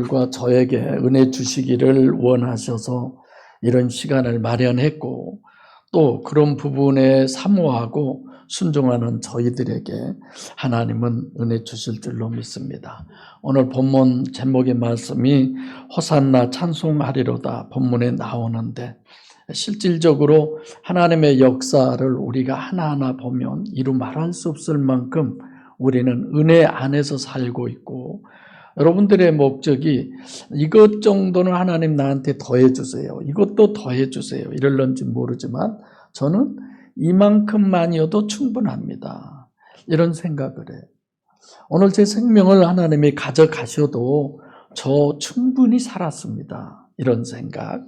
과 저에게 은혜 주시기를 원하셔서 이런 시간을 마련했고, 또 그런 부분에 사모하고 순종하는 저희들에게 하나님은 은혜 주실 줄로 믿습니다. 오늘 본문 제목의 말씀이 호산나 찬송하리로다 본문에 나오는데, 실질적으로 하나님의 역사를 우리가 하나하나 보면 이루 말할 수 없을 만큼 우리는 은혜 안에서 살고 있고, 여러분들의 목적이 이것 정도는 하나님 나한테 더해주세요, 이것도 더해주세요 이럴런지 모르지만 저는 이만큼만이어도 충분합니다, 이런 생각을 해요. 오늘 제 생명을 하나님이 가져가셔도 저 충분히 살았습니다, 이런 생각.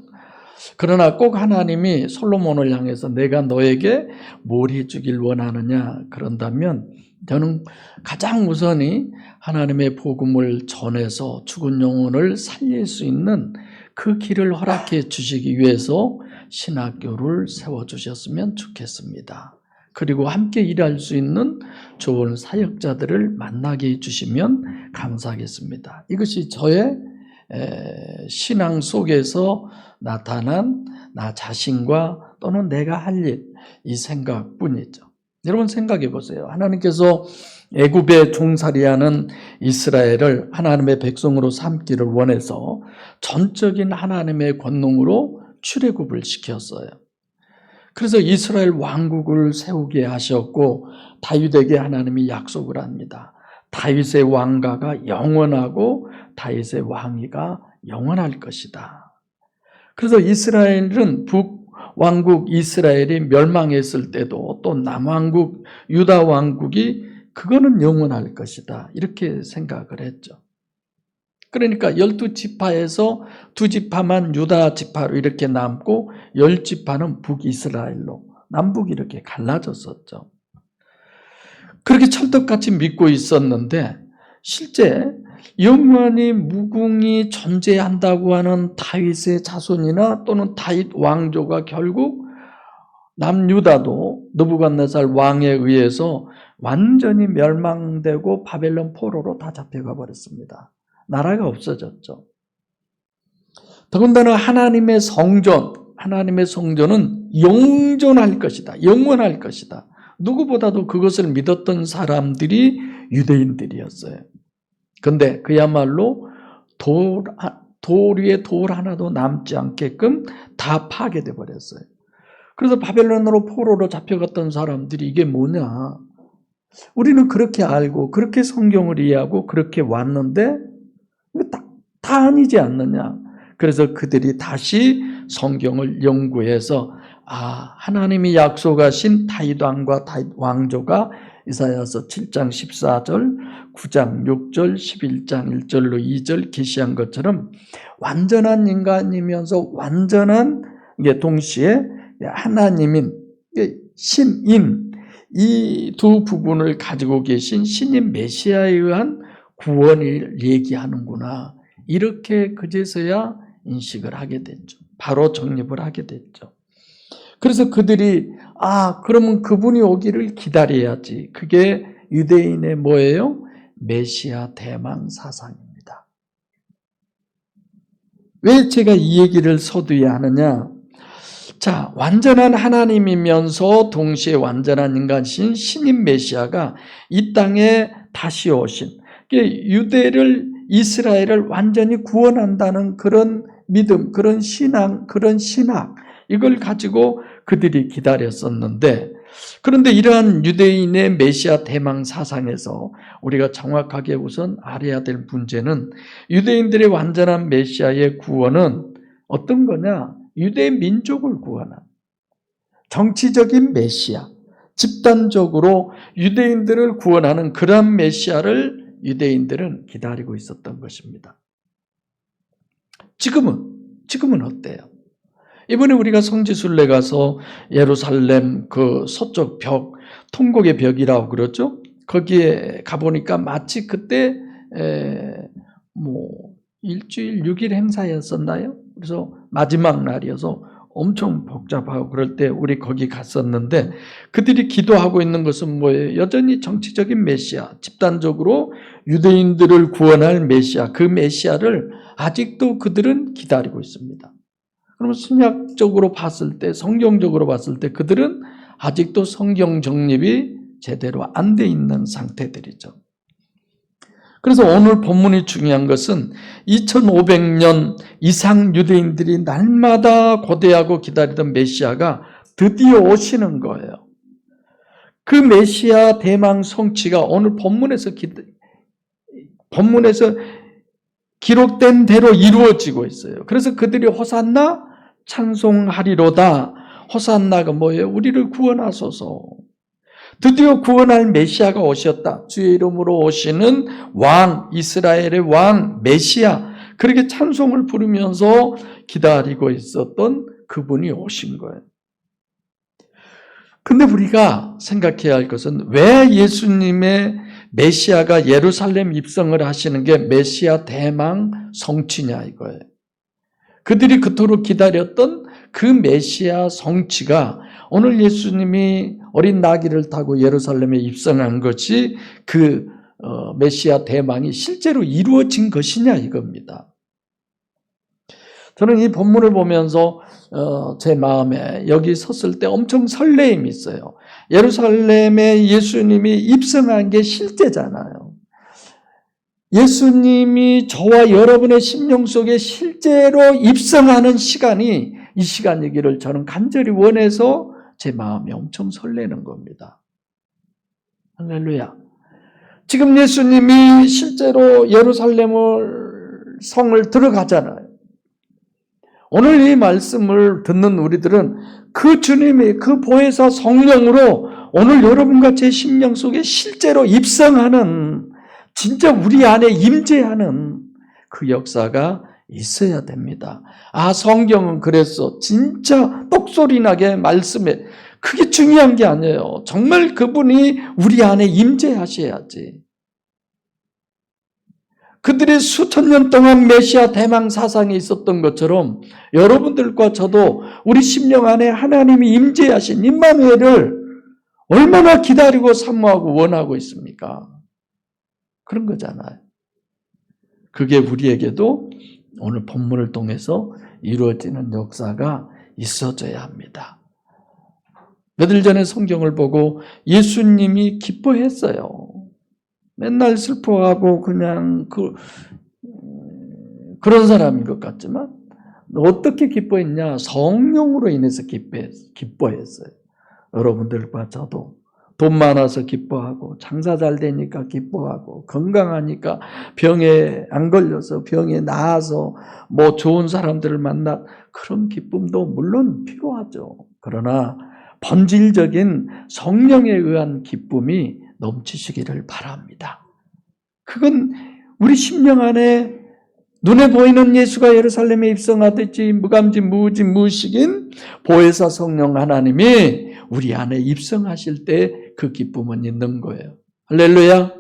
그러나 꼭 하나님이 솔로몬을 향해서 내가 너에게 뭘 해주길 원하느냐 그런다면, 저는 가장 우선이 하나님의 복음을 전해서 죽은 영혼을 살릴 수 있는 그 길을 허락해 주시기 위해서 신학교를 세워주셨으면 좋겠습니다. 그리고 함께 일할 수 있는 좋은 사역자들을 만나게 해주시면 감사하겠습니다. 이것이 저의 신앙 속에서 나타난 나 자신과 또는 내가 할 일, 이 생각뿐이죠. 여러분 생각해 보세요. 하나님께서 애굽에 종살이하는 이스라엘을 하나님의 백성으로 삼기를 원해서 전적인 하나님의 권능으로 출애굽을 시켰어요. 그래서 이스라엘 왕국을 세우게 하셨고, 다윗에게 하나님이 약속을 합니다. 다윗의 왕가가 영원하고 다윗의 왕위가 영원할 것이다. 그래서 이스라엘은 북왕국 이스라엘이 멸망했을 때도 또 남왕국 유다 왕국이 그거는 영원할 것이다, 이렇게 생각을 했죠. 그러니까 12지파에서 2지파만 유다 지파로 이렇게 남고 10지파는 북이스라엘로 남북이 이렇게 갈라졌었죠. 그렇게 찰떡같이 믿고 있었는데, 실제 영원히 무궁히 존재한다고 하는 다윗의 자손이나 또는 다윗 왕조가 결국 남유다도 느부갓네살 왕에 의해서 완전히 멸망되고 바벨론 포로로 다 잡혀가 버렸습니다. 나라가 없어졌죠. 더군다나 하나님의 성전은 영존할 것이다, 영원할 것이다. 누구보다도 그것을 믿었던 사람들이 유대인들이었어요. 근데 그야말로 돌 위에 돌 하나도 남지 않게끔 다 파괴돼 버렸어요. 그래서 바벨론으로 포로로 잡혀갔던 사람들이 이게 뭐냐, 우리는 그렇게 알고 그렇게 성경을 이해하고 그렇게 왔는데 다 아니지 않느냐. 그래서 그들이 다시 성경을 연구해서 하나님이 약속하신 다윗 왕과 다윗 왕조가 이사야서 7장 14절, 9장 6절, 11장 1절로 2절 계시한 것처럼 완전한 인간이면서 완전한, 동시에 하나님인 신인, 이 두 부분을 가지고 계신 신인 메시아에 의한 구원을 얘기하는구나, 이렇게 그제서야 인식을 하게 됐죠. 바로 정립을 하게 됐죠. 그래서 그들이 그러면 그분이 오기를 기다려야지. 그게 유대인의 뭐예요? 메시아 대망 사상입니다. 왜 제가 이 얘기를 서두에 하느냐? 자, 완전한 하나님이면서 동시에 완전한 인간이신 신인 메시아가 이 땅에 다시 오신, 유대를, 이스라엘을 완전히 구원한다는 그런 믿음, 그런 신앙, 그런 신학, 이걸 가지고 그들이 기다렸었는데, 그런데 이러한 유대인의 메시아 대망 사상에서 우리가 정확하게 우선 알아야 될 문제는, 유대인들의 완전한 메시아의 구원은 어떤 거냐? 유대 민족을 구원한 정치적인 메시아, 집단적으로 유대인들을 구원하는 그런 메시아를 유대인들은 기다리고 있었던 것입니다. 지금은 어때요? 이번에 우리가 성지순례 가서 예루살렘 그 서쪽 벽, 통곡의 벽이라고 그러죠? 거기에 가보니까 마치 그때 일주일 6일 행사였었나요? 그래서 마지막 날이어서 엄청 복잡하고 그럴 때 우리 거기 갔었는데 그들이 기도하고 있는 것은 뭐예요? 여전히 정치적인 메시아, 집단적으로 유대인들을 구원할 메시아, 그 메시아를 아직도 그들은 기다리고 있습니다. 그러면 신약적으로 봤을 때, 성경적으로 봤을 때 그들은 아직도 성경 정립이 제대로 안 돼 있는 상태들이죠. 그래서 오늘 본문이 중요한 것은 2500년 이상 유대인들이 날마다 고대하고 기다리던 메시아가 드디어 오시는 거예요. 그 메시아 대망 성취가 오늘 본문에서 기록된 대로 이루어지고 있어요. 그래서 그들이 호산나 찬송하리로다. 호산나가 뭐예요? 우리를 구원하소서. 드디어 구원할 메시아가 오셨다. 주의 이름으로 오시는 왕, 이스라엘의 왕, 메시아. 그렇게 찬송을 부르면서 기다리고 있었던 그분이 오신 거예요. 근데 우리가 생각해야 할 것은 왜 예수님의 메시아가 예루살렘 입성을 하시는 게 메시아 대망 성취냐 이거예요. 그들이 그토록 기다렸던 그 메시아 성취가 오늘 예수님이 어린 나귀를 타고 예루살렘에 입성한 것이 그 메시아 대망이 실제로 이루어진 것이냐 이겁니다. 저는 이 본문을 보면서 제 마음에 여기 섰을 때 엄청 설레임이 있어요. 예루살렘에 예수님이 입성한 게 실제잖아요. 예수님이 저와 여러분의 심령 속에 실제로 입성하는 시간이 이 시간이기를 저는 간절히 원해서 제 마음이 엄청 설레는 겁니다. 할렐루야. 지금 예수님이 실제로 예루살렘을 성을 들어가잖아요. 오늘 이 말씀을 듣는 우리들은 그 주님이 그 보혜사 성령으로 오늘 여러분과 제 심령 속에 실제로 입성하는 진짜 우리 안에 임재하는 그 역사가 있어야 됩니다. 아, 성경은 그랬어. 진짜 똑소리 나게 말씀해. 그게 중요한 게 아니에요. 정말 그분이 우리 안에 임재하셔야지. 그들이 수천 년 동안 메시아 대망 사상이 있었던 것처럼 여러분들과 저도 우리 심령 안에 하나님이 임재하신 임마누엘을 얼마나 기다리고 사모하고 원하고 있습니까? 그런 거잖아요. 그게 우리에게도 오늘 본문을 통해서 이루어지는 역사가 있어져야 합니다. 며칠 전에 성경을 보고 예수님이 기뻐했어요. 맨날 슬퍼하고 그냥 그런 사람인 것 같지만 어떻게 기뻐했냐? 성령으로 인해서 기뻐했어요. 여러분들과 저도 돈 많아서 기뻐하고 장사 잘 되니까 기뻐하고 건강하니까 병에 안 걸려서 병에 나아서 뭐 좋은 사람들을 만나 그런 기쁨도 물론 필요하죠. 그러나 본질적인 성령에 의한 기쁨이 넘치시기를 바랍니다. 그건 우리 심령 안에 눈에 보이는 예수가 예루살렘에 입성하듯이 무감지 무지 무식인 보혜사 성령 하나님이 우리 안에 입성하실 때 그 기쁨은 있는 거예요. 할렐루야.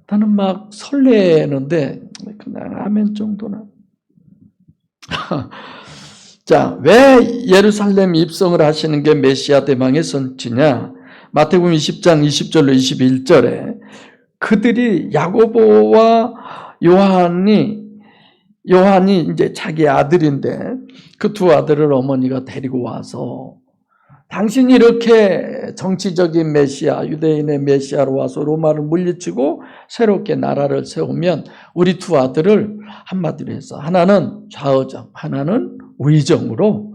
나는 막 설레는데 그냥 아멘 정도나. 자, 왜 예루살렘 입성을 하시는 게 메시아 대망의 선지냐? 마태복음 20장 20절로 21절에 그들이 야고보와 요한이 이제 자기 아들인데 그 두 아들을 어머니가 데리고 와서 당신이 이렇게 정치적인 메시아, 유대인의 메시아로 와서 로마를 물리치고 새롭게 나라를 세우면 우리 두 아들을 한마디로 해서 하나는 좌의정, 하나는 우의정으로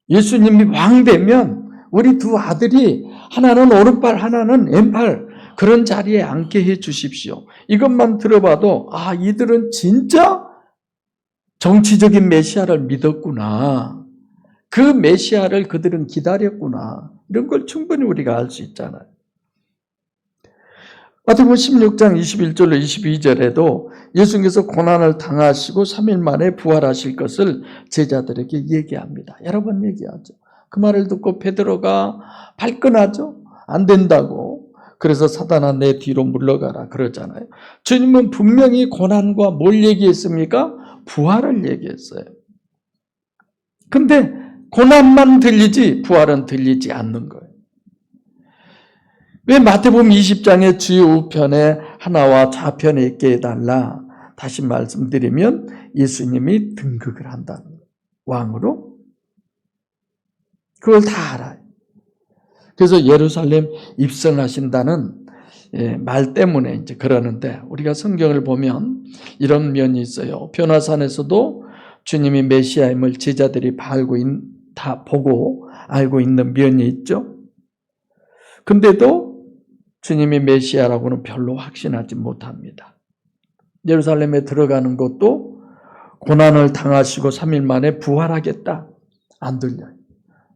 예수님이 왕 되면 우리 두 아들이 하나는 오른팔, 하나는 왼팔 그런 자리에 앉게 해 주십시오. 이것만 들어봐도 아, 이들은 진짜 정치적인 메시아를 믿었구나. 그 메시아를 그들은 기다렸구나. 이런 걸 충분히 우리가 알 수 있잖아요. 마태복음 16장 21절로 22절에도 예수님께서 고난을 당하시고 3일 만에 부활하실 것을 제자들에게 얘기합니다. 여러 번 얘기하죠. 그 말을 듣고 베드로가 발끈하죠. 안 된다고. 그래서 사단아 내 뒤로 물러가라 그러잖아요. 주님은 분명히 고난과 뭘 얘기했습니까? 부활을 얘기했어요. 근데 고난만 들리지 부활은 들리지 않는 거예요. 왜 마태복음 20장의 주요 우편에 하나와 좌편에 있게 해달라. 다시 말씀드리면 예수님이 등극을 한다는 거예요. 왕으로. 그걸 다 알아요. 그래서 예루살렘 입성하신다는 말 때문에 이제 그러는데, 우리가 성경을 보면 이런 면이 있어요. 변화산에서도 주님이 메시아임을 제자들이 다 보고 알고 있는 면이 있죠. 근데도 주님이 메시아라고는 별로 확신하지 못합니다. 예루살렘에 들어가는 것도 고난을 당하시고 3일 만에 부활하겠다. 안 들려요.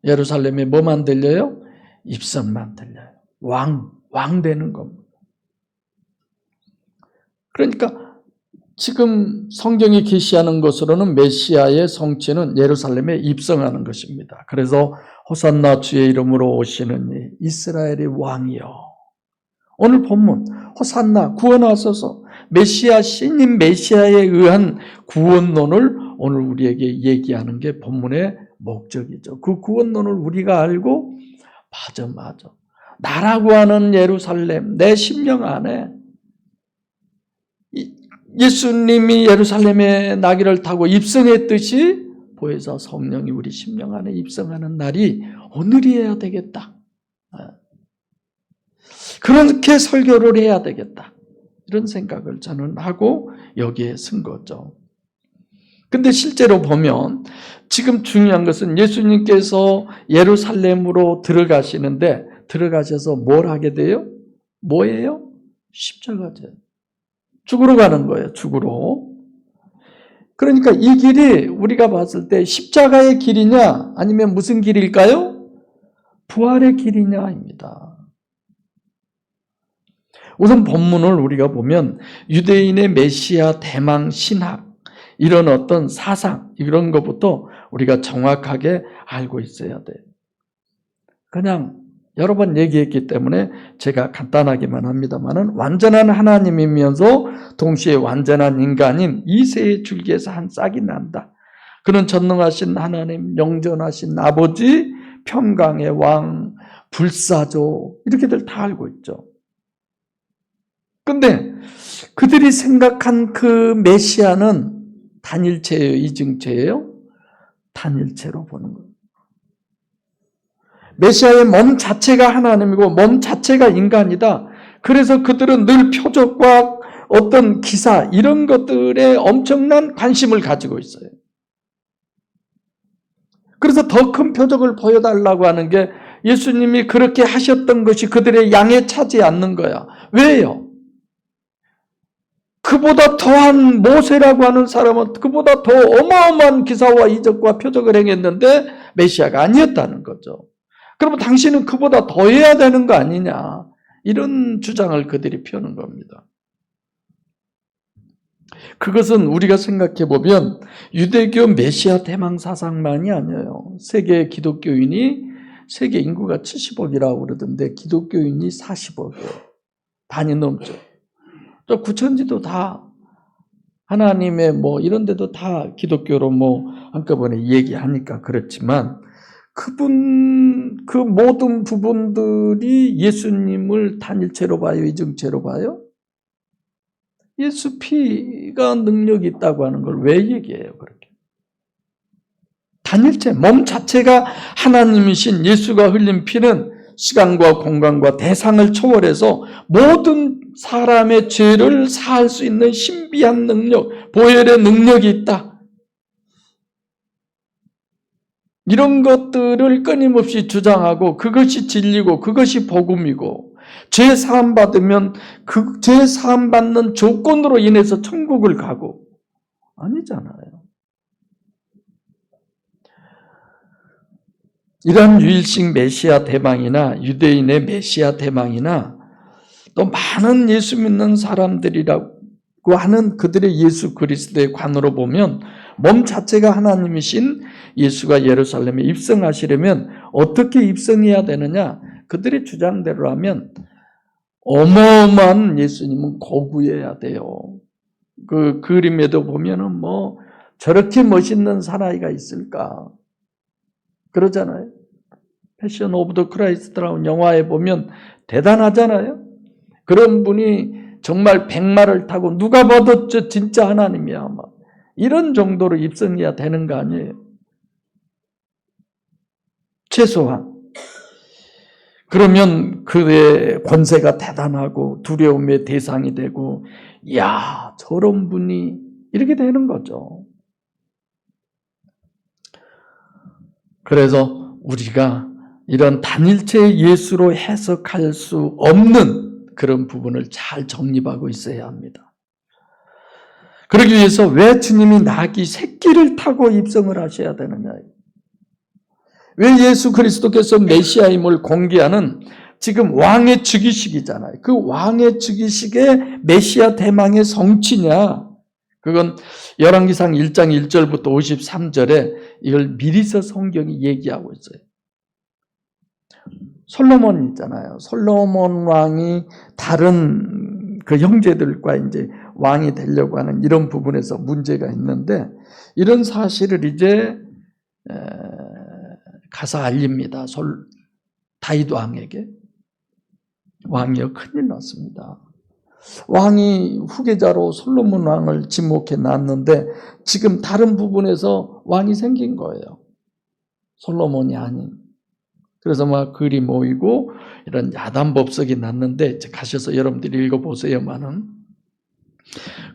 예루살렘에 뭐만 들려요? 입성만 들려요. 왕 되는 겁니다. 그러니까 지금 성경이 계시하는 것으로는 메시아의 성취는 예루살렘에 입성하는 것입니다. 그래서 호산나 주의 이름으로 오시는 이스라엘의 왕이요. 오늘 본문 호산나 구원하소서, 메시아 신인 메시아에 의한 구원론을 오늘 우리에게 얘기하는 게 본문의 목적이죠. 그 구원론을 우리가 알고 맞아. 나라고 하는 예루살렘, 내 심령 안에 예수님이 예루살렘에 나귀를 타고 입성했듯이 보혜사 성령이 우리 심령 안에 입성하는 날이 오늘이어야 되겠다. 그렇게 설교를 해야 되겠다. 이런 생각을 저는 하고 여기에 쓴 거죠. 근데 실제로 보면 지금 중요한 것은 예수님께서 예루살렘으로 들어가시는데, 들어가셔서 뭘 하게 돼요? 뭐예요? 십자가죠. 죽으러 가는 거예요. 죽으러. 그러니까 이 길이 우리가 봤을 때 십자가의 길이냐 아니면 무슨 길일까요? 부활의 길이냐입니다. 우선 본문을 우리가 보면 유대인의 메시아 대망 신학, 이런 어떤 사상, 이런 것부터 우리가 정확하게 알고 있어야 돼요. 그냥 여러 번 얘기했기 때문에 제가 간단하게만 합니다만은, 완전한 하나님이면서 동시에 완전한 인간인 이새의 줄기에서 한 싹이 난다. 그는 전능하신 하나님, 영전하신 아버지, 평강의 왕, 불사조, 이렇게들 다 알고 있죠. 근데 그들이 생각한 그 메시아는 단일체예요, 이중체예요? 단일체로 보는 거예요. 메시아의 몸 자체가 하나님이고 몸 자체가 인간이다. 그래서 그들은 늘 표적과 어떤 기사, 이런 것들에 엄청난 관심을 가지고 있어요. 그래서 더 큰 표적을 보여달라고 하는 게, 예수님이 그렇게 하셨던 것이 그들의 양에 차지 않는 거야. 왜요? 그보다 더한 모세라고 하는 사람은 그보다 더 어마어마한 기사와 이적과 표적을 행했는데 메시아가 아니었다는 거죠. 그러면 당신은 그보다 더 해야 되는 거 아니냐, 이런 주장을 그들이 펴는 겁니다. 그것은 우리가 생각해 보면 유대교 메시아 대망 사상만이 아니에요. 세계 기독교인이, 세계 인구가 70억이라고 그러던데 기독교인이 40억이에요. 반이 넘죠. 또 구천지도 다 하나님의 이런 데도 다 기독교로 한꺼번에 얘기하니까 그렇지만, 그 모든 부분들이 예수님을 단일체로 봐요, 이중체로 봐요? 예수 피가 능력이 있다고 하는 걸 왜 얘기해요, 그렇게? 단일체, 몸 자체가 하나님이신 예수가 흘린 피는 시간과 공간과 대상을 초월해서 모든 사람의 죄를 사할 수 있는 신비한 능력, 보혈의 능력이 있다. 이런 것들을 끊임없이 주장하고, 그것이 진리고 그것이 복음이고, 죄 사함 받으면 그 죄 사함 받는 조건으로 인해서 천국을 가고, 아니잖아요. 이런 유일신 메시아 대망이나 유대인의 메시아 대망이나 또 많은 예수 믿는 사람들이라고 하는 그들의 예수 그리스도의 관으로 보면, 몸 자체가 하나님이신 예수가 예루살렘에 입성하시려면 어떻게 입성해야 되느냐? 그들의 주장대로라면 어마어마한 예수님은 고구해야 돼요. 그 그림에도 보면은 저렇게 멋있는 사나이가 있을까? 그러잖아요. 패션 오브 더 크라이스트라는 영화에 보면 대단하잖아요. 그런 분이 정말 백마를 타고 누가 봐도 저 진짜 하나님이야. 막 이런 정도로 입성해야 되는 거 아니에요. 최소한. 그러면 그의 권세가 대단하고 두려움의 대상이 되고, 야, 저런 분이 이렇게 되는 거죠. 그래서 우리가 이런 단일체 예수로 해석할 수 없는 그런 부분을 잘 정립하고 있어야 합니다. 그러기 위해서 왜 주님이 나귀 새끼를 타고 입성을 하셔야 되느냐? 왜 예수 그리스도께서 메시아임을 공개하는 지금 왕의 즉위식이잖아요. 그 왕의 즉위식의 메시아 대망의 성취냐? 그건 열왕기상 1장 1절부터 53절에 이걸 미리서 성경이 얘기하고 있어요. 솔로몬 있잖아요. 솔로몬 왕이 다른 그 형제들과 이제 왕이 되려고 하는 이런 부분에서 문제가 있는데, 이런 사실을 이제 가서 알립니다. 다윗 왕에게. 왕이여 큰일 났습니다. 왕이 후계자로 솔로몬 왕을 지목해 놨는데 지금 다른 부분에서 왕이 생긴 거예요. 솔로몬이 아닌. 그래서 막 글이 모이고 이런 야단법석이 났는데 가셔서 여러분들이 읽어보세요만은.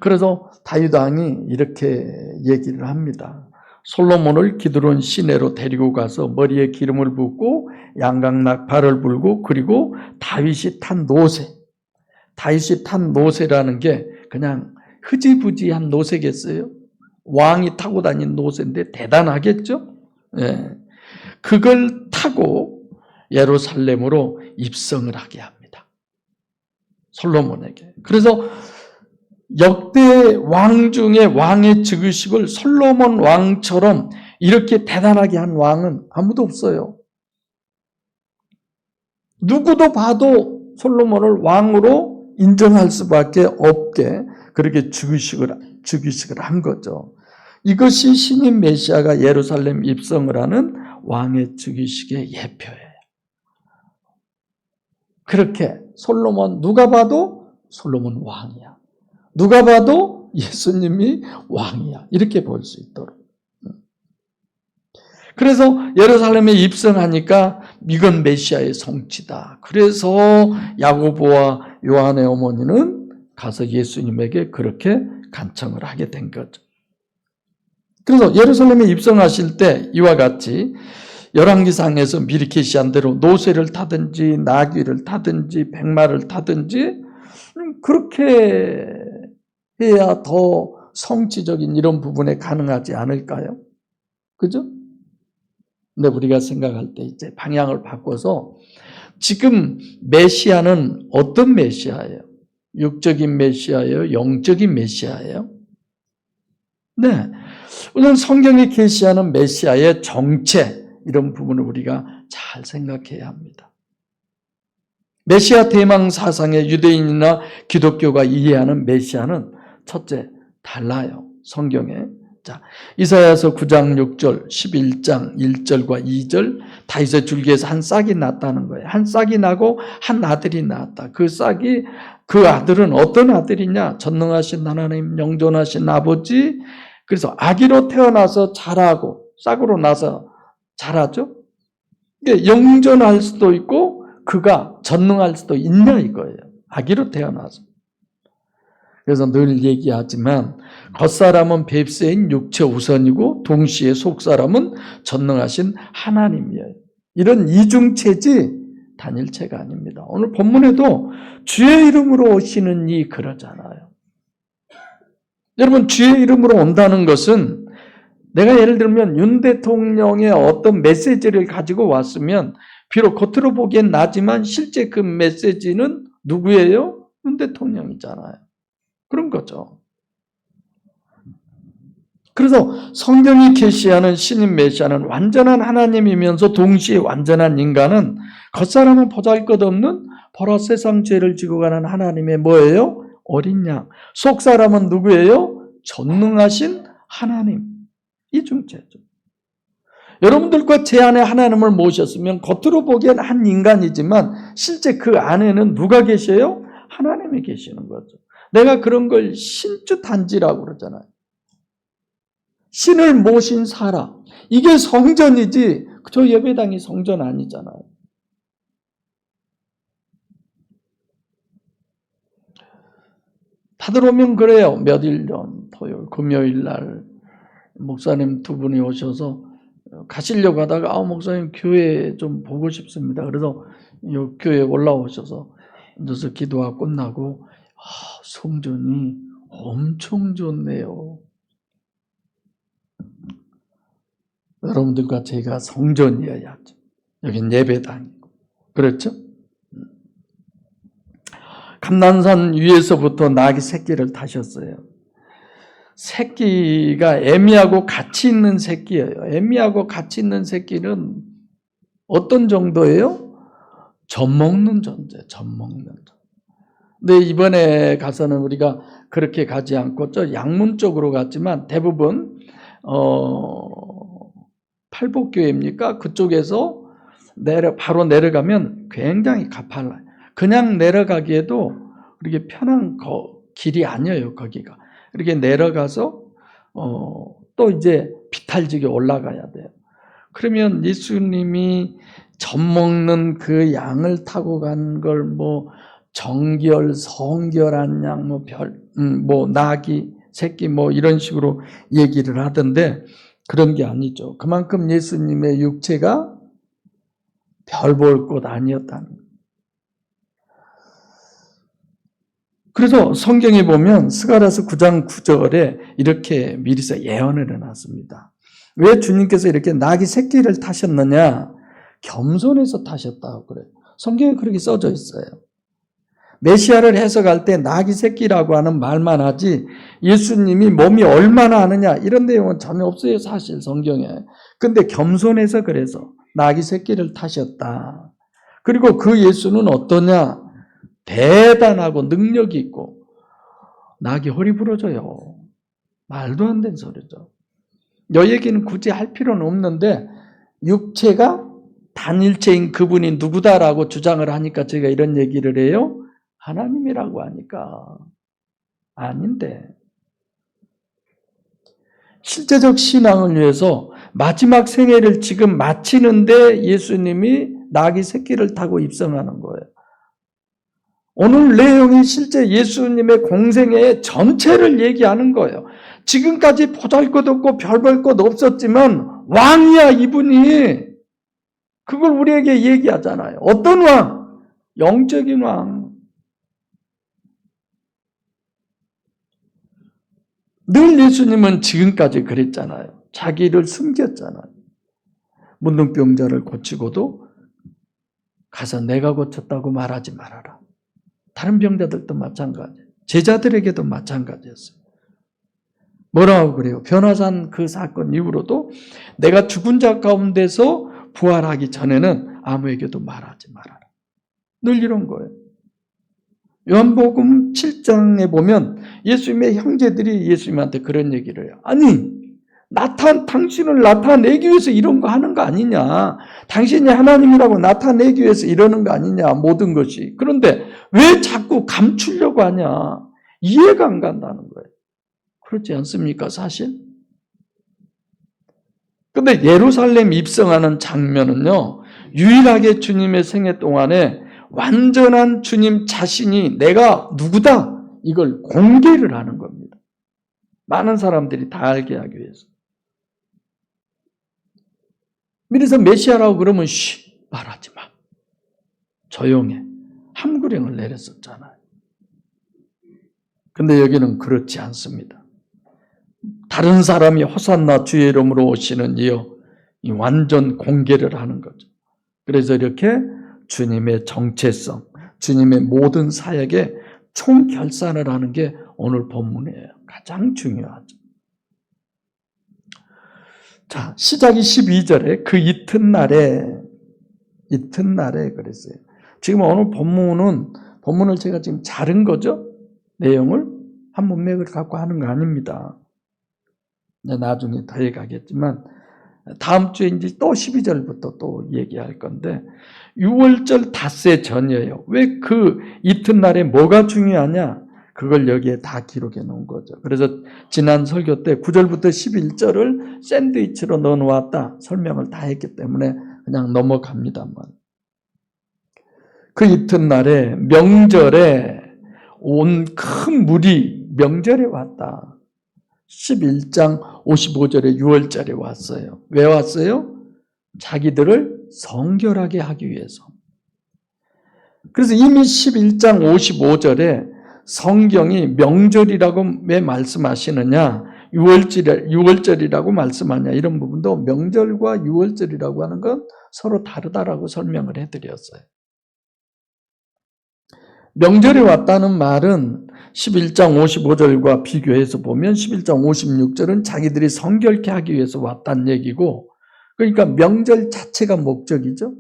그래서 다윗 왕이 이렇게 얘기를 합니다. 솔로몬을 기드론 시내로 데리고 가서 머리에 기름을 붓고 양각 나팔을 불고, 그리고 다윗이 탄 노새. 다윗이 탄 노새라는 게 그냥 흐지부지한 노새겠어요? 왕이 타고 다닌 노새인데 대단하겠죠? 예. 그걸 타고 예루살렘으로 입성을 하게 합니다. 솔로몬에게. 그래서 역대 왕 중에 왕의 즉위식을 솔로몬 왕처럼 이렇게 대단하게 한 왕은 아무도 없어요. 누구도 봐도 솔로몬을 왕으로 인정할 수밖에 없게 그렇게 즉위식을 한 거죠. 이것이 신인 메시아가 예루살렘 입성을 하는 왕의 즉위식의 예표예요. 그렇게 솔로몬, 누가 봐도 솔로몬 왕이야. 누가 봐도 예수님이 왕이야. 이렇게 볼 수 있도록. 그래서 예루살렘에 입성하니까 이건 메시아의 성취다. 그래서 야고보와 요한의 어머니는 가서 예수님에게 그렇게 간청을 하게 된 거죠. 그래서 예루살렘에 입성하실 때 이와 같이 열왕기상에서 미리 계시한 대로 노새를 타든지 나귀를 타든지 백마를 타든지 그렇게 해야 더 성취적인 이런 부분에 가능하지 않을까요? 그죠? 근데 우리가 생각할 때 이제 방향을 바꿔서 지금 메시아는 어떤 메시아예요? 육적인 메시아예요? 영적인 메시아예요? 네. 우선 성경이 계시하는 메시아의 정체, 이런 부분을 우리가 잘 생각해야 합니다. 메시아 대망 사상의 유대인이나 기독교가 이해하는 메시아는 첫째, 달라요. 성경에. 자, 이사야서 9장 6절, 11장 1절과 2절, 다윗의 줄기에서 한 싹이 났다는 거예요. 한 싹이 나고 한 아들이 낳았다. 그 아들은 어떤 아들이냐? 전능하신 하나님, 영존하신 아버지. 그래서 아기로 태어나서 자라고, 싹으로 나서 자라죠? 영존할 수도 있고, 그가 전능할 수도 있냐 이거예요. 아기로 태어나서. 그래서 늘 얘기하지만 겉사람은 뱁새인 육체 우선이고 동시에 속사람은 전능하신 하나님이에요. 이런 이중체지 단일체가 아닙니다. 오늘 본문에도 주의 이름으로 오시는 이 그러잖아요. 여러분, 주의 이름으로 온다는 것은 내가 예를 들면 윤 대통령의 어떤 메시지를 가지고 왔으면 비록 겉으로 보기엔 나지만 실제 그 메시지는 누구예요? 윤 대통령이잖아요. 그런 거죠. 그래서 성경이 계시하는 신인 메시아는 완전한 하나님이면서 동시에 완전한 인간은 겉사람은 보잘것없는 보라 세상 죄를 지고 가는 하나님의 뭐예요? 어린 양. 속사람은 누구예요? 전능하신 하나님. 이중체죠. 여러분들과 제 안에 하나님을 모셨으면 겉으로 보기엔 한 인간이지만 실제 그 안에는 누가 계셔요? 하나님이 계시는 거죠. 내가 그런 걸 신주단지라고 그러잖아요. 신을 모신 사람. 이게 성전이지 저 예배당이 성전 아니잖아요. 다들 오면 그래요. 몇 일 전 토요일, 금요일 날 목사님 두 분이 오셔서 가시려고 하다가 목사님 교회 좀 보고 싶습니다. 그래서 교회에 올라오셔서 앉아서 기도가 끝나고 성전이 엄청 좋네요. 여러분들과 제가 성전이어야죠. 여긴 예배당이고. 그렇죠? 감난산 위에서부터 나귀 새끼를 타셨어요. 새끼가 애미하고 같이 있는 새끼예요. 애미하고 같이 있는 새끼는 어떤 정도예요? 젖 먹는 존재, 젖 먹는 존재. 근데 이번에 가서는 우리가 그렇게 가지 않고 저 양문 쪽으로 갔지만 대부분 팔복교회입니까? 그쪽에서 바로 내려가면 굉장히 가팔라요. 그냥 내려가기에도 그렇게 편한 길이 아니에요, 거기가. 이렇게 내려가서 또 이제 비탈지게 올라가야 돼요. 그러면 예수님이 젖 먹는 그 양을 타고 간 걸 뭐 정결, 성결한 양, 뭐 나귀, 새끼 뭐 이런 식으로 얘기를 하던데 그런 게 아니죠. 그만큼 예수님의 육체가 별 볼 것 아니었다는 거예요. 그래서 성경에 보면 스가랴서 9장 9절에 이렇게 미리서 예언을 해놨습니다. 왜 주님께서 이렇게 나귀 새끼를 타셨느냐? 겸손해서 타셨다고 그래요. 성경에 그렇게 써져 있어요. 메시아를 해석할 때 나귀 새끼라고 하는 말만 하지 예수님이 몸이 얼마나 하느냐 이런 내용은 전혀 없어요. 사실 성경에. 근데 겸손해서 그래서 나귀 새끼를 타셨다. 그리고 그 예수는 어떠냐? 대단하고 능력이 있고 나귀 허리 부러져요. 말도 안 되는 소리죠. 이 얘기는 굳이 할 필요는 없는데 육체가 단일체인 그분이 누구다라고 주장을 하니까 제가 이런 얘기를 해요. 하나님이라고 하니까 아닌데 실제적 신앙을 위해서 마지막 생애를 지금 마치는데 예수님이 나귀 새끼를 타고 입성하는 거예요. 오늘 내용이 실제 예수님의 공생애의 전체를 얘기하는 거예요. 지금까지 보잘것없고 별 볼 것 없었지만 왕이야 이분이. 그걸 우리에게 얘기하잖아요. 어떤 왕? 영적인 왕. 늘 예수님은 지금까지 그랬잖아요. 자기를 숨겼잖아요. 문둥병자를 고치고도 가서 내가 고쳤다고 말하지 말아라. 다른 병자들도 마찬가지. 제자들에게도 마찬가지였어요. 뭐라고 그래요? 변화산 그 사건 이후로도 내가 죽은 자 가운데서 부활하기 전에는 아무에게도 말하지 말아라. 늘 이런 거예요. 요한복음 7장에 보면 예수님의 형제들이 예수님한테 그런 얘기를 해요. 아니, 당신을 나타내기 위해서 이런 거 하는 거 아니냐. 당신이 하나님이라고 나타내기 위해서 이러는 거 아니냐. 모든 것이. 그런데 왜 자꾸 감추려고 하냐. 이해가 안 간다는 거예요. 그렇지 않습니까, 사실? 근데 예루살렘 입성하는 장면은요, 유일하게 주님의 생애 동안에 완전한 주님 자신이 내가 누구다 이걸 공개를 하는 겁니다. 많은 사람들이 다 알게 하기 위해서. 그래서 메시아라고 그러면 말하지 마. 조용해. 함구령을 내렸었잖아요. 근데 여기는 그렇지 않습니다. 다른 사람이 호산나 주의 이름으로 오시는 이여 이 완전 공개를 하는 거죠. 그래서 이렇게 주님의 정체성, 주님의 모든 사역에 총결산을 하는 게 오늘 본문이에요. 가장 중요하죠. 자, 시작이 12절에 그 이튿날에 그랬어요. 지금 오늘 본문을 제가 지금 자른 거죠. 내용을 한 문맥을 갖고 하는 거 아닙니다. 나중에 더 해가겠지만 다음 주에 이제 또 12절부터 또 얘기할 건데 6월절 닷새 전이에요. 왜 그 이튿날에 뭐가 중요하냐? 그걸 여기에 다 기록해 놓은 거죠. 그래서 지난 설교 때 9절부터 11절을 샌드위치로 넣어 놓았다 설명을 다 했기 때문에 그냥 넘어갑니다만 그 이튿날에 명절에 온 큰 물이 명절에 왔다. 11장 55절에 6월절에 왔어요. 왜 왔어요? 자기들을 성결하게 하기 위해서. 그래서 이미 11장 55절에 성경이 명절이라고 왜 말씀하시느냐, 6월절이라고 말씀하냐 이런 부분도 명절과 6월절이라고 하는 건 서로 다르다라고 설명을 해드렸어요. 명절에 왔다는 말은 11장 55절과 비교해서 보면 11장 56절은 자기들이 성결케 하기 위해서 왔다는 얘기고, 그러니까 명절 자체가 목적이죠.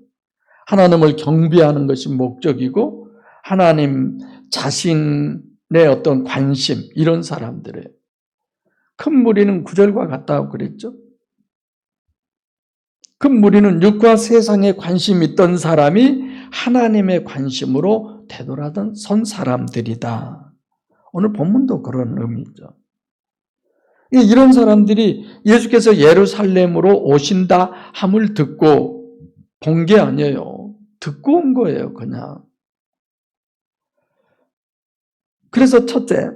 하나님을 경배하는 것이 목적이고 하나님 자신의 어떤 관심 이런 사람들의 큰 무리는 9절과 같다고 그랬죠. 큰 무리는 육과 세상에 관심 있던 사람이 하나님의 관심으로 되돌아던 선 사람들이다. 오늘 본문도 그런 의미죠. 이런 사람들이 예수께서 예루살렘으로 오신다 함을 듣고 본 게 아니에요. 듣고 온 거예요, 그냥. 그래서 첫째,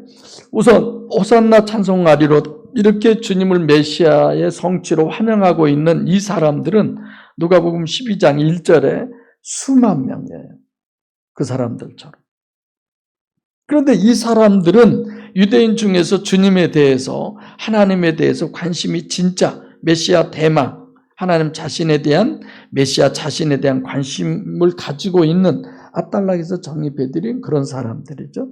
우선 호산나 찬송가리로 이렇게 주님을 메시아의 성취로 환영하고 있는 이 사람들은 누가복음 12장 1절에 수만 명이에요. 그 사람들처럼. 그런데 이 사람들은 유대인 중에서 주님에 대해서, 하나님에 대해서 관심이 진짜 메시아 대망, 하나님 자신에 대한, 메시아 자신에 대한 관심을 가지고 있는 아달락에서 정립해드린 그런 사람들이죠.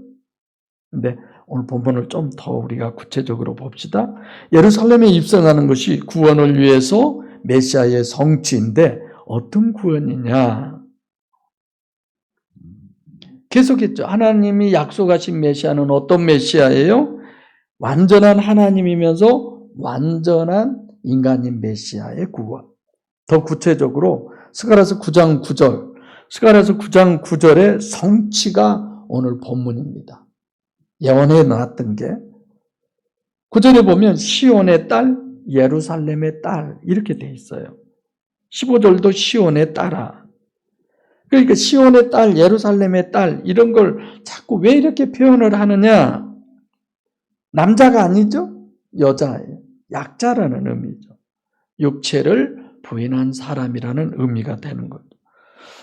근데 오늘 본문을 좀 더 우리가 구체적으로 봅시다. 예루살렘에 입성하는 것이 구원을 위해서 메시아의 성취인데 어떤 구원이냐? 계속했죠. 하나님이 약속하신 메시아는 어떤 메시아예요? 완전한 하나님이면서 완전한 인간인 메시아의 구원. 더 구체적으로 스가랴서 9장 9절, 스가랴서 9장 9절의 성취가 오늘 본문입니다. 예언해 놨던 게 9절에 보면 시온의 딸, 예루살렘의 딸 이렇게 돼 있어요. 15절도 시온의 딸아. 그러니까 시온의 딸, 예루살렘의 딸 이런 걸 자꾸 왜 이렇게 표현을 하느냐? 남자가 아니죠? 여자예요. 약자라는 의미죠. 육체를 부인한 사람이라는 의미가 되는 거죠.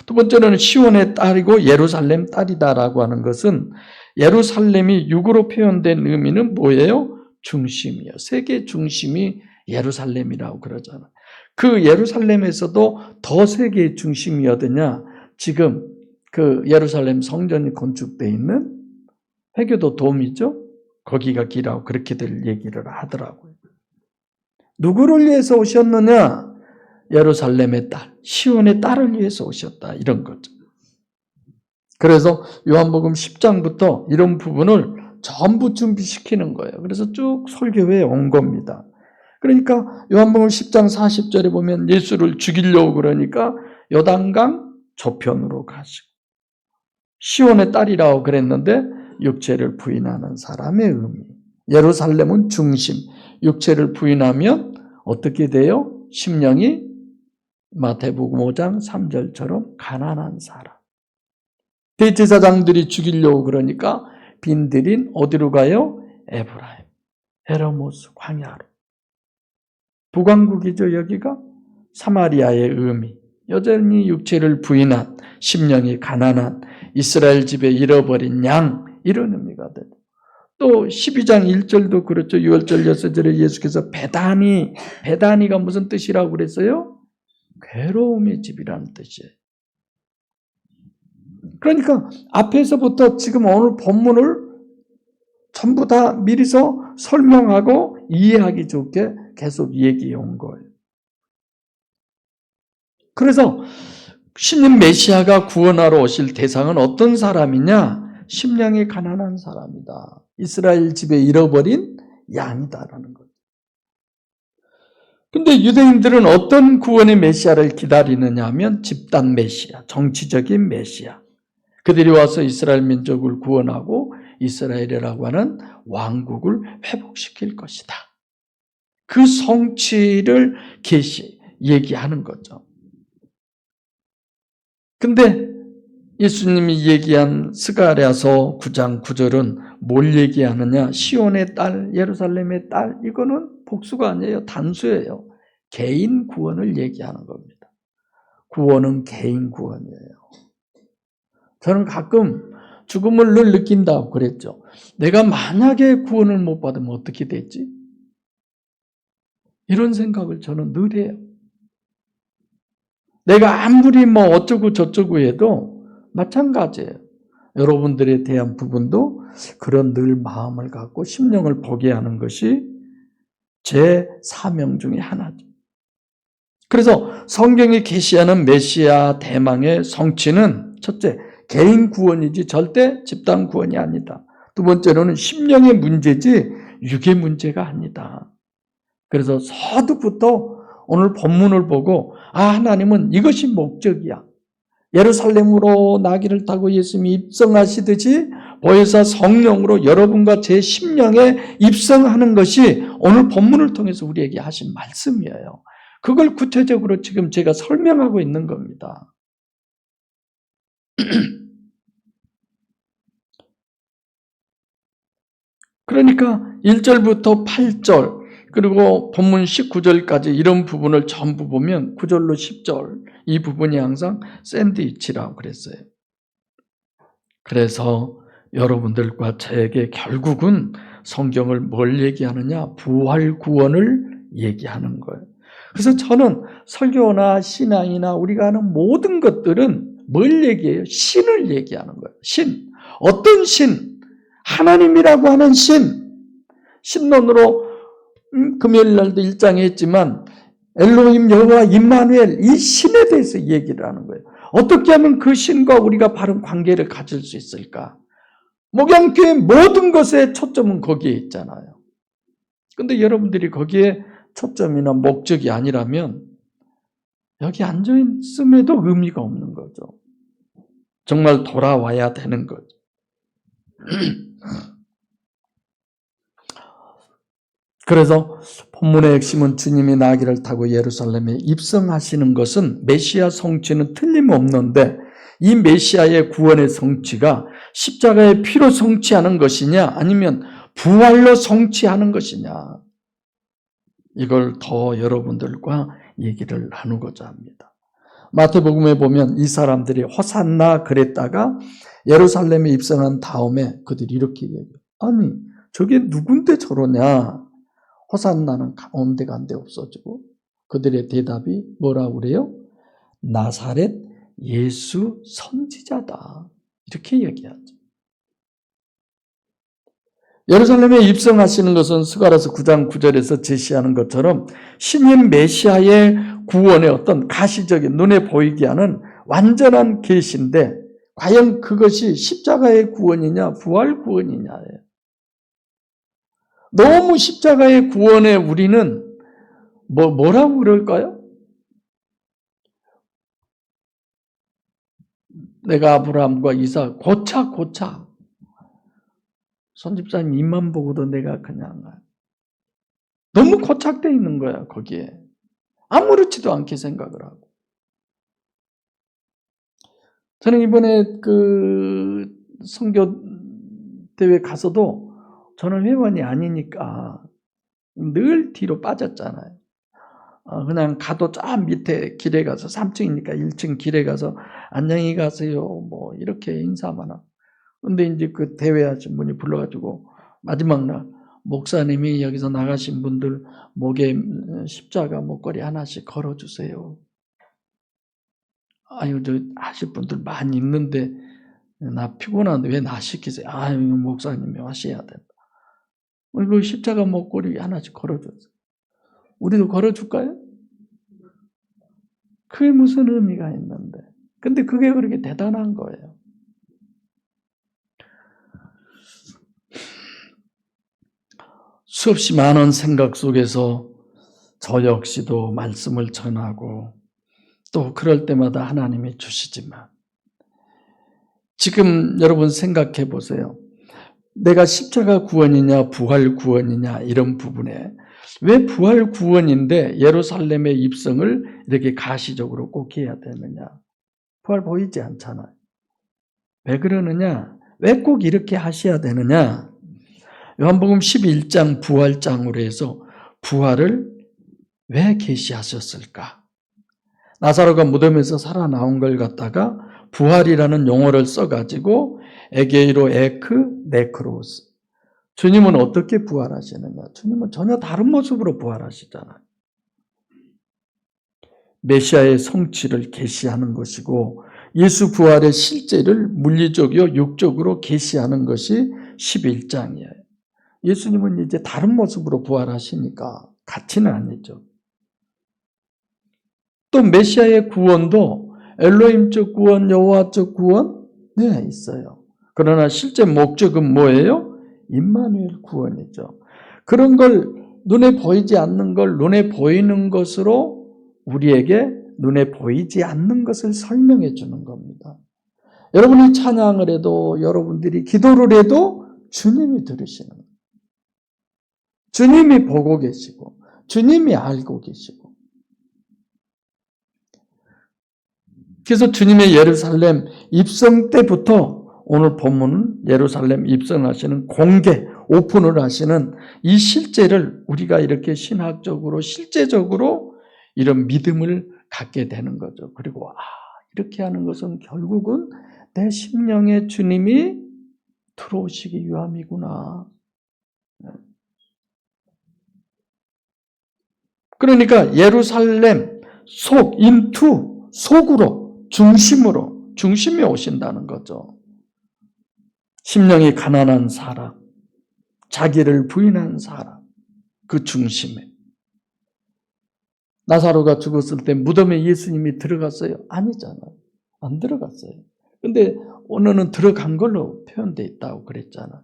두 번째는 시온의 딸이고 예루살렘 딸이다라고 하는 것은 예루살렘이 육으로 표현된 의미는 뭐예요? 중심이요. 세계 중심이 예루살렘이라고 그러잖아요. 그 예루살렘에서도 더 세계의 중심이 어디냐? 지금 그 예루살렘 성전이 건축되어 있는 회교도 돔이죠. 거기가 기라고 그렇게들 얘기를 하더라고요. 누구를 위해서 오셨느냐? 예루살렘의 딸, 시온의 딸을 위해서 오셨다. 이런 거죠. 그래서 요한복음 10장부터 이런 부분을 전부 준비시키는 거예요. 그래서 쭉 설교회에 온 겁니다. 그러니까 요한복음 10장 40절에 보면 예수를 죽이려고 그러니까 요단강 저편으로 가시고 시온의 딸이라고 그랬는데 육체를 부인하는 사람의 의미. 예루살렘은 중심, 육체를 부인하면 어떻게 돼요? 심령이 마태복음 5장 3절처럼 가난한 사람. 대제사장들이 죽이려고 그러니까 빈들인 어디로 가요? 에브라임, 에르모스 광야로. 북왕국이죠 여기가. 사마리아의 의미. 여전히 육체를 부인한, 심령이 가난한, 이스라엘 집에 잃어버린 양 이런 의미가 되죠. 또 12장 1절도 그렇죠. 6월절 6절에 예수께서 베다니가 무슨 뜻이라고 그랬어요? 괴로움의 집이라는 뜻이에요. 그러니까 앞에서부터 지금 오늘 본문을 전부 다 미리서 설명하고 이해하기 좋게 계속 얘기해 온 거예요. 그래서 신인 메시아가 구원하러 오실 대상은 어떤 사람이냐? 심령이 가난한 사람이다. 이스라엘 집에 잃어버린 양이다라는 거죠. 근데 유대인들은 어떤 구원의 메시아를 기다리느냐 하면 집단 메시아, 정치적인 메시아. 그들이 와서 이스라엘 민족을 구원하고 이스라엘이라고 하는 왕국을 회복시킬 것이다. 그 성취를 얘기하는 거죠. 근데 예수님이 얘기한 스가랴서 9장 9절은 뭘 얘기하느냐? 시온의 딸, 예루살렘의 딸, 이거는 복수가 아니에요. 단수예요. 개인 구원을 얘기하는 겁니다. 구원은 개인 구원이에요. 저는 가끔 죽음을 늘 느낀다고 그랬죠. 내가 만약에 구원을 못 받으면 어떻게 되지? 이런 생각을 저는 늘 해요. 내가 아무리 뭐 어쩌고 저쩌고 해도 마찬가지예요. 여러분들에 대한 부분도 그런 늘 마음을 갖고 심령을 보게 하는 것이 제 사명 중에 하나죠. 그래서 성경이 계시하는 메시아 대망의 성취는 첫째, 개인 구원이지 절대 집단 구원이 아니다. 두 번째로는 심령의 문제지 육의 문제가 아니다. 그래서 서두부터 오늘 본문을 보고 하나님은 이것이 목적이야. 예루살렘으로 나귀를 타고 예수님이 입성하시듯이 보혜사 성령으로 여러분과 제 심령에 입성하는 것이 오늘 본문을 통해서 우리에게 하신 말씀이에요. 그걸 구체적으로 지금 제가 설명하고 있는 겁니다. 그러니까 1절부터 8절 그리고 본문 19절까지 이런 부분을 전부 보면 9절로 10절 이 부분이 항상 샌드위치라고 그랬어요. 그래서 여러분들과 저에게 결국은 성경을 뭘 얘기하느냐? 부활 구원을 얘기하는 거예요. 그래서 저는 설교나 신앙이나 우리가 하는 모든 것들은 뭘 얘기해요? 신을 얘기하는 거예요. 신. 어떤 신? 하나님이라고 하는 신. 신론으로 금요일 날도 1장에 했지만 엘로힘 여호와 임마누엘 이 신에 대해서 얘기를 하는 거예요. 어떻게 하면 그 신과 우리가 바른 관계를 가질 수 있을까? 목양교회 모든 것의 초점은 거기에 있잖아요. 근데 여러분들이 거기에 초점이나 목적이 아니라면 여기 앉아있음에도 의미가 없는 거죠. 정말 돌아와야 되는 거죠. 그래서 본문의 핵심은 주님이 나귀를 타고 예루살렘에 입성하시는 것은 메시아 성취는 틀림없는데 이 메시아의 구원의 성취가 십자가의 피로 성취하는 것이냐 아니면 부활로 성취하는 것이냐 이걸 더 여러분들과 얘기를 나누고자 합니다. 마태복음에 보면 이 사람들이 호산나 그랬다가 예루살렘에 입성한 다음에 그들이 이렇게 얘기해요. 아니 저게 누군데 저러냐. 호산나는 온데간데 없어지고 그들의 대답이 뭐라고 그래요? 나사렛 예수 선지자다. 이렇게 얘기하죠. 예루살렘에 입성하시는 것은 스가랴서 9장 9절에서 제시하는 것처럼 신인 메시아의 구원의 어떤 가시적인 눈에 보이게 하는 완전한 계시인데 과연 그것이 십자가의 구원이냐 부활 구원이냐예요. 너무 십자가의 구원에 우리는 뭐라고 그럴까요? 내가 아브라함과 이삭 고차 손집사님 입만 보고도 내가 그냥 너무 고착되어 있는 거야 거기에 아무렇지도 않게 생각을 하고 저는 이번에 그 선교 대회 가서도 저는 회원이 아니니까 늘 뒤로 빠졌잖아요. 그냥 가도 저 밑에 길에 가서 3층이니까 1층 길에 가서 안녕히 가세요 뭐 이렇게 인사만 하고 근데 이제 그 대회하신 분이 불러가지고 마지막 날 목사님이 여기서 나가신 분들 목에 십자가 목걸이 하나씩 걸어주세요. 아유 저 하실 분들 많이 있는데 나 피곤한데 왜 나 시키세요? 아유 목사님이 하셔야 된다. 그 십자가 목걸이 하나씩 걸어줬어요. 우리도 걸어줄까요? 그게 무슨 의미가 있는데. 근데 그게 그렇게 대단한 거예요. 수없이 많은 생각 속에서 저 역시도 말씀을 전하고 또 그럴 때마다 하나님이 주시지만 지금 여러분 생각해 보세요. 내가 십자가 구원이냐 부활 구원이냐 이런 부분에 왜 부활 구원인데 예루살렘의 입성을 이렇게 가시적으로 꼭 해야 되느냐. 부활 보이지 않잖아요. 왜 그러느냐? 왜 꼭 이렇게 하셔야 되느냐? 요한복음 11장 부활장으로 해서 부활을 왜 계시하셨을까? 나사로가 무덤에서 살아나온 걸 갖다가 부활이라는 용어를 써가지고 에게이로 에크 네크로스. 주님은 어떻게 부활하시느냐? 주님은 전혀 다른 모습으로 부활하시잖아요. 메시아의 성취를 계시하는 것이고 예수 부활의 실제를 물리적이요 육적으로 계시하는 것이 11장이에요. 예수님은 이제 다른 모습으로 부활하시니까 같이는 아니죠. 또 메시아의 구원도 엘로힘적 구원, 여호와적 구원 네 있어요. 그러나 실제 목적은 뭐예요? 임마누엘 구원이죠. 그런 걸 눈에 보이지 않는 걸 눈에 보이는 것으로 우리에게 눈에 보이지 않는 것을 설명해 주는 겁니다. 여러분이 찬양을 해도 여러분들이 기도를 해도 주님이 들으시는 거예요. 주님이 보고 계시고 주님이 알고 계시고 그래서 주님의 예루살렘 입성 때부터 오늘 본문은 예루살렘 입성하시는 공개, 오픈을 하시는 이 실제를 우리가 이렇게 신학적으로 실제적으로 이런 믿음을 갖게 되는 거죠. 그리고 이렇게 하는 것은 결국은 내 심령에 주님이 들어오시기 위함이구나. 그러니까 예루살렘 인투 속으로 중심에 오신다는 거죠. 심령이 가난한 사람, 자기를 부인한 사람, 그 중심에. 나사로가 죽었을 때 무덤에 예수님이 들어갔어요? 아니잖아요. 안 들어갔어요. 근데 오늘은 들어간 걸로 표현되어 있다고 그랬잖아요.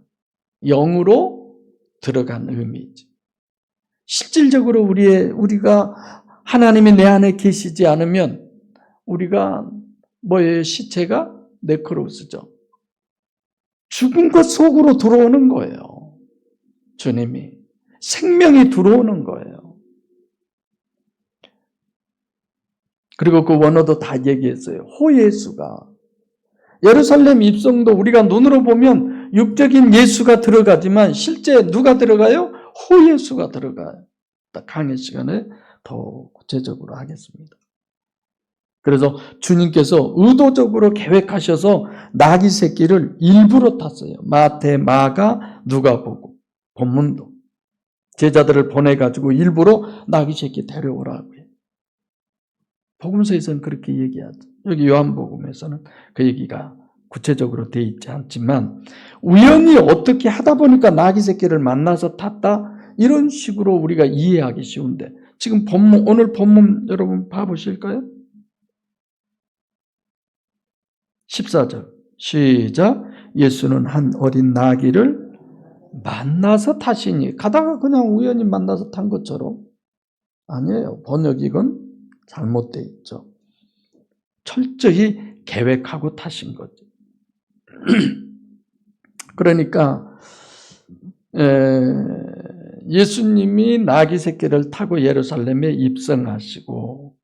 영으로 들어간 의미지. 실질적으로 우리가 하나님이 내 안에 계시지 않으면 우리가 뭐예요? 시체가 네크로스죠. 죽은 것 속으로 들어오는 거예요. 주님이. 생명이 들어오는 거예요. 그리고 그 원어도 다 얘기했어요. 호예수가. 예루살렘 입성도 우리가 눈으로 보면 육적인 예수가 들어가지만 실제 누가 들어가요? 호예수가 들어가요. 강의 시간에 더 구체적으로 하겠습니다. 그래서 주님께서 의도적으로 계획하셔서 나귀 새끼를 일부러 탔어요. 마태, 마가, 누가복음, 본문도. 제자들을 보내가지고 일부러 나귀 새끼 데려오라고 해요. 복음서에서는 그렇게 얘기하죠. 여기 요한복음에서는 그 얘기가 구체적으로 되어 있지 않지만 우연히 어떻게 하다 보니까 나귀 새끼를 만나서 탔다 이런 식으로 우리가 이해하기 쉬운데 지금 오늘 본문 여러분 봐보실까요? 14절 시작. 예수는 한 어린 나귀를 만나서 타시니 가다가 그냥 우연히 만나서 탄 것처럼 아니에요. 번역이건 잘못되어 있죠. 철저히 계획하고 타신 거죠. 그러니까 예수님이 나귀 새끼를 타고 예루살렘에 입성하시고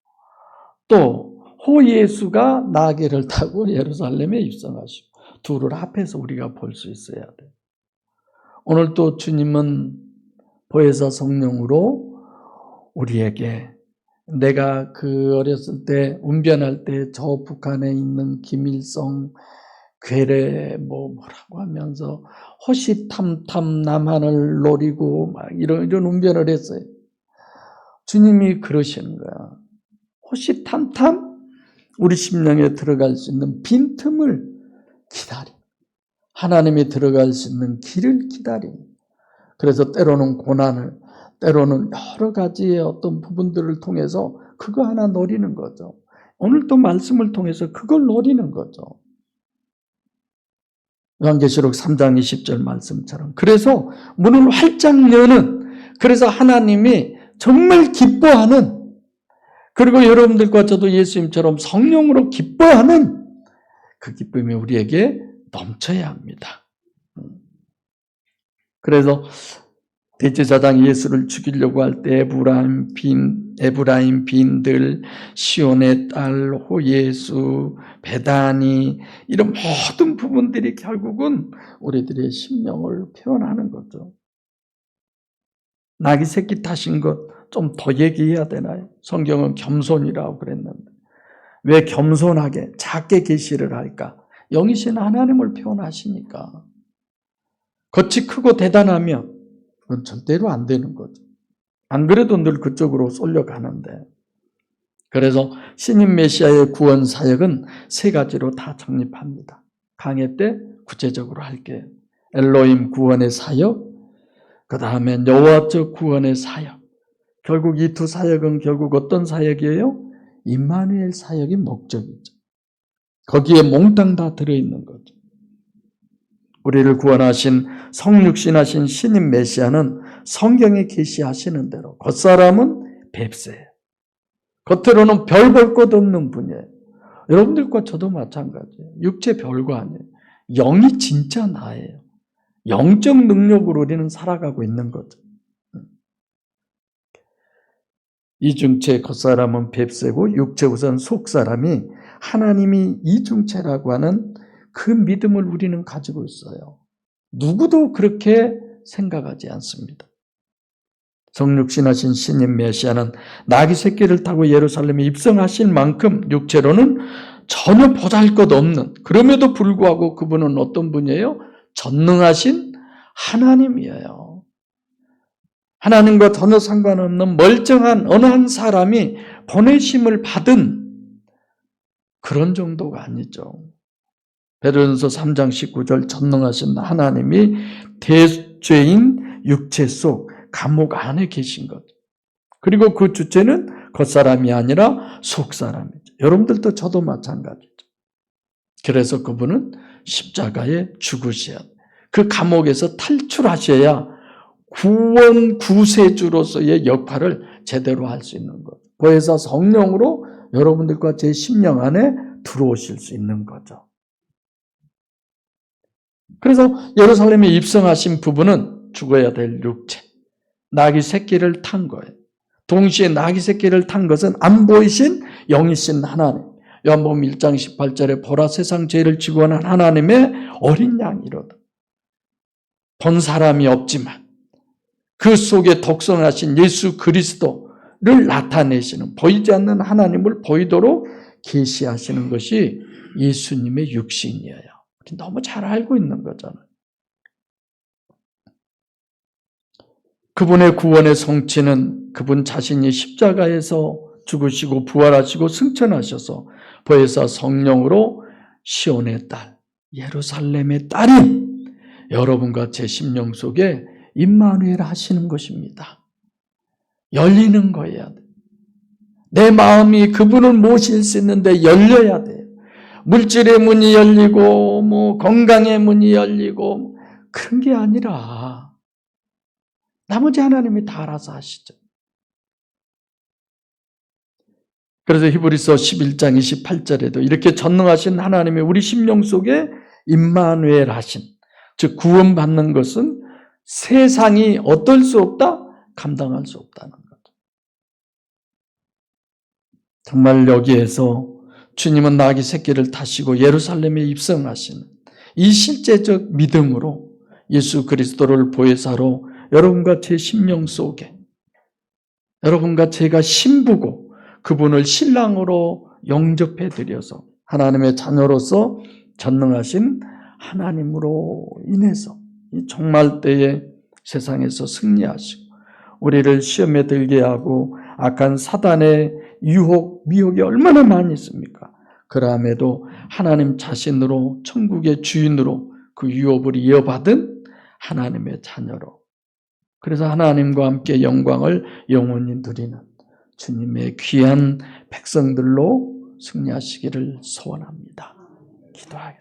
또 호예수가 나귀를 타고 예루살렘에 입성하시고 둘을 합해서 우리가 볼 수 있어야 돼요. 오늘 또 주님은 보혜사 성령으로 우리에게 내가 그 어렸을 때 운변할 때 저 북한에 있는 김일성 괴뢰 뭐라고 하면서 호시탐탐 남한을 노리고 막 이런 운변을 했어요. 주님이 그러시는 거야. 호시탐탐 우리 심령에 들어갈 수 있는 빈틈을 기다려. 하나님이 들어갈 수 있는 길을 기다려. 그래서 때로는 고난을, 때로는 여러 가지의 어떤 부분들을 통해서 그거 하나 노리는 거죠. 오늘 또 말씀을 통해서 그걸 노리는 거죠. 요한계시록 3장 20절 말씀처럼. 그래서 문을 활짝 여는, 그래서 하나님이 정말 기뻐하는, 그리고 여러분들과 저도 예수님처럼 성령으로 기뻐하는 그 기쁨이 우리에게 넘쳐야 합니다. 그래서 대제사장이 예수를 죽이려고 할 때 에브라임 빈들, 시온의 딸, 호예수, 베다니, 이런 모든 부분들이 결국은 우리들의 심령을 표현하는 거죠. 나귀 새끼 타신 것 좀 더 얘기해야 되나요? 성경은 겸손이라고 그랬는데 왜 겸손하게 작게 계시를 할까? 영이신 하나님을 표현하시니까. 겉이 크고 대단하면 그건 절대로 안 되는 거죠. 안 그래도 늘 그쪽으로 쏠려가는데. 그래서 신임 메시아의 구원 사역은 세 가지로 다 정립합니다. 강해 때 구체적으로 할게요. 엘로힘 구원의 사역, 그 다음에 여호와적 구원의 사역. 결국 이 두 사역은 결국 어떤 사역이에요? 임마누엘 사역이 목적이죠. 거기에 몽땅 다 들어있는 거죠. 우리를 구원하신 성육신하신 신임 메시아는 성경에 계시하시는 대로 겉사람은 뱁새예요. 겉으로는 별 볼 것 없는 분이에요. 여러분들과 저도 마찬가지예요. 육체 별거 아니에요. 영이 진짜 나예요. 영적 능력으로 우리는 살아가고 있는 거죠. 이중체 겉사람은 뱁새고 육체 우선 속사람이 하나님이 이중체라고 하는 그 믿음을 우리는 가지고 있어요. 누구도 그렇게 생각하지 않습니다. 성육신하신 신임 메시아는 나귀 새끼를 타고 예루살렘에 입성하실 만큼 육체로는 전혀 보잘것없는, 그럼에도 불구하고 그분은 어떤 분이에요? 전능하신 하나님이에요. 하나님과 전혀 상관없는 멀쩡한 어느 한 사람이 보내심을 받은 그런 정도가 아니죠. 베드로전서 3장 19절 전능하신 하나님이 대죄인 육체 속 감옥 안에 계신 거죠. 그리고 그 주체는 겉사람이 아니라 속사람이죠. 여러분들도 저도 마찬가지죠. 그래서 그분은 십자가에 죽으셔야 돼요. 그 감옥에서 탈출하셔야 구원 구세주로서의 역할을 제대로 할 수 있는 거죠. 보혜사 성령으로 여러분들과 제 심령 안에 들어오실 수 있는 거죠. 그래서 예루살렘에 입성하신 부분은 죽어야 될 육체, 나귀 새끼를 탄 거예요. 동시에 나귀 새끼를 탄 것은 안 보이신 영이신 하나님. 요한복음 1장 18절에 보라 세상 죄를 지고 온 하나님의 어린 양이로다. 본 사람이 없지만 그 속에 독성하신 예수 그리스도를 나타내시는, 보이지 않는 하나님을 보이도록 계시하시는 것이 예수님의 육신이에요. 너무 잘 알고 있는 거잖아요. 그분의 구원의 성취는 그분 자신이 십자가에서 죽으시고 부활하시고 승천하셔서 보혜사 성령으로 시온의 딸, 예루살렘의 딸인 여러분과 제 심령 속에 임마누엘 하시는 것입니다. 열리는 거여야 돼. 내 마음이 그분을 모실 수 있는데 열려야 돼요. 물질의 문이 열리고 건강의 문이 열리고 그런 게 아니라 나머지 하나님이 다 알아서 하시죠. 그래서 히브리서 11장 28절에도 이렇게 전능하신 하나님이 우리 심령 속에 임마누엘 하신, 즉 구원받는 것은 세상이 어떨 수 없다? 감당할 수 없다는 거죠. 정말 여기에서 주님은 나귀 새끼를 타시고 예루살렘에 입성하시는 이 실제적 믿음으로 예수 그리스도를 보혜사로 여러분과 제 심령 속에, 여러분과 제가 신부고 그분을 신랑으로 영접해 드려서 하나님의 자녀로서 전능하신 하나님으로 인해서 이 종말 때에 세상에서 승리하시고 우리를 시험에 들게 하고 악한 사단의 유혹, 미혹이 얼마나 많이 있습니까? 그럼에도 하나님 자신으로 천국의 주인으로 그 유업을 이어받은 하나님의 자녀로, 그래서 하나님과 함께 영광을 영원히 누리는 주님의 귀한 백성들로 승리하시기를 소원합니다. 기도하겠습니다.